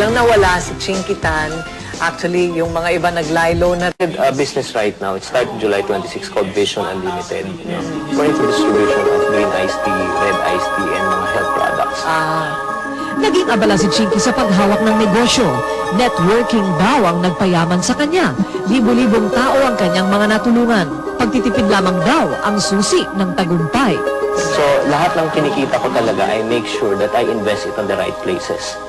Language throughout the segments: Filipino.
Biglang nawala si Chinky Tan. Actually, yung mga iba nag-lie-low na. Business right now. It started July 26 called Vision Unlimited. For into distribution of green iced tea, red iced tea, and mga health products. Naging abala si Chinky sa paghawak ng negosyo. Networking daw ang nagpayaman sa kanya. Libo-libong tao ang kanyang mga natulungan. Pagtitipid lamang daw ang susi ng tagumpay. So, lahat ng kinikita ko talaga, I make sure that I invest it on the right places.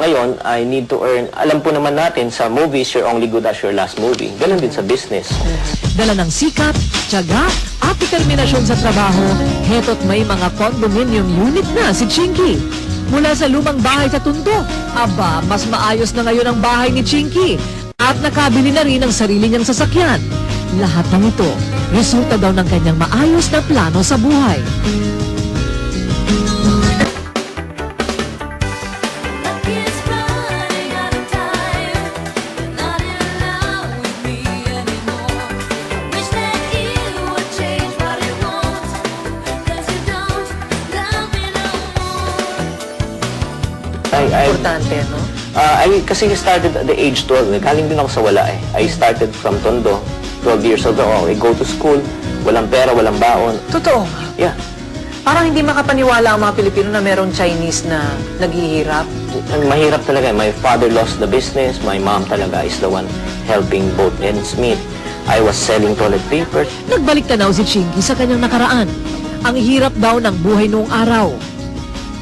Ngayon, I need to earn, alam po naman natin, sa movies, you're only good as your last movie. Ganun din sa business. Dala ng sikap, tiyaga, at determinasyon sa trabaho, heto't may mga condominium unit na si Chinky. Mula sa lumang bahay sa Tondo, aba, mas maayos na ngayon ang bahay ni Chinky. At nakabili na rin ang sarili niyang sasakyan. Lahat ng ito, resulta daw ng kanyang maayos na plano sa buhay. Importante, no? Kasi started at the age 12. Galing din ako sa wala eh. I started from Tondo, 12 years old ako. I go to school, walang pera, walang baon. Totoo. Yeah. Parang hindi makapaniwala ang mga Pilipino na merong Chinese na naghihirap. Mahirap talaga. My father lost the business. My mom talaga is the one helping both ends meet. I was selling toilet paper. Nagbalik tanaw si Chinky sa kanyang nakaraan. Ang hirap daw ng buhay noong araw.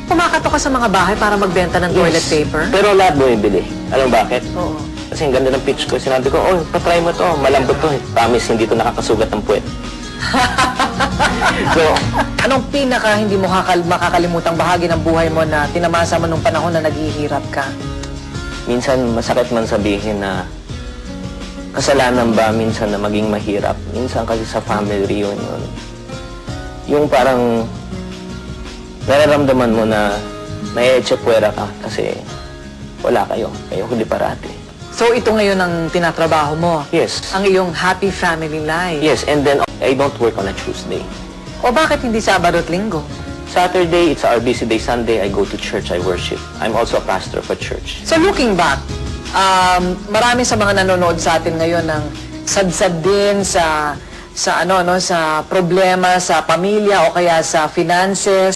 Kumakato ka sa mga bahay para magbenta ng toilet paper? Pero lahat bumibili. Alam bakit? Oo. Kasi ang ganda ng pitch ko. Sinabi ko, oh, patry mo to. Malambot to. Promise, hindi to nakakasugat ng puwet. So, Anong pinaka hindi mo makakalimutang bahagi ng buhay mo na tinamasa mo nung panahon na naghihirap ka? minsan masakit man sabihin na kasalanan ba minsan na maging mahirap. Minsan kasi sa family reunion, yung parang nararamdaman mo na naietsapuera ka kasi wala kayo. Kayo huli parati. So ito ngayon ang tinatrabaho mo? Yes. Ang iyong happy family life? Yes, and then I don't work on a Tuesday. O bakit hindi Sabado at Linggo? Saturday, it's our busy day. Sunday, I go to church, I worship. I'm also a pastor of a church. So looking back, marami sa mga nanonood sa atin ngayon ng sadsad din sa problema sa pamilya o kaya sa finances.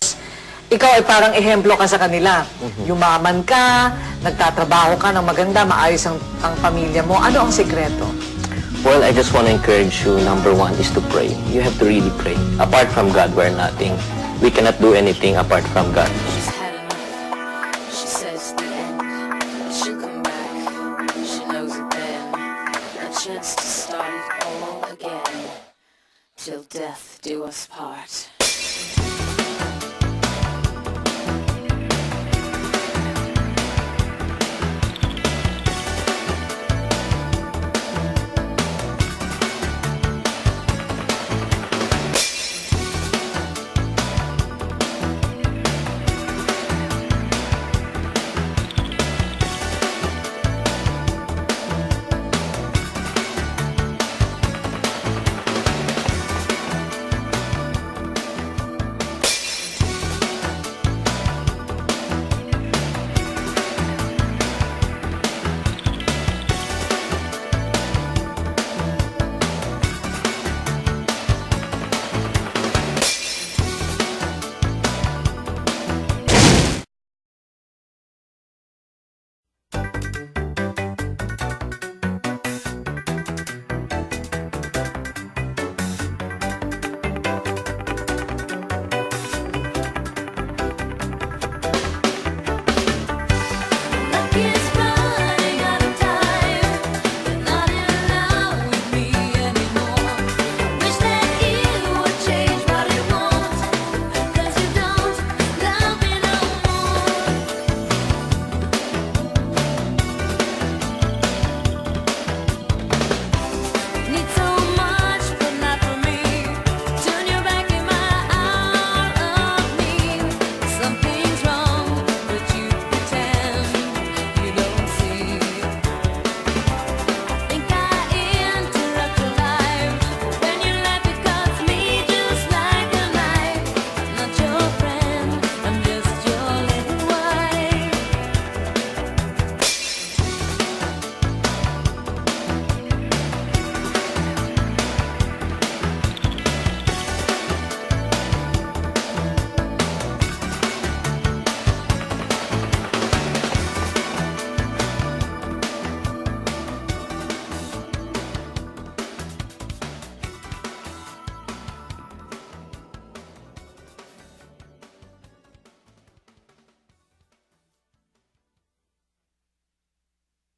Ikaw ay parang ehemplo ka sa kanila. Yumaman ka, nagtatrabaho ka ng maganda, maayos ang pamilya mo. Ano ang sikreto? Well, I just want to encourage you, number one, is to pray. You have to really pray. Apart from God, we're nothing. We cannot do anything apart from God. She's had enough. She says the end. She'll come back. She knows it then. A chance to start it all again. Till death do us part.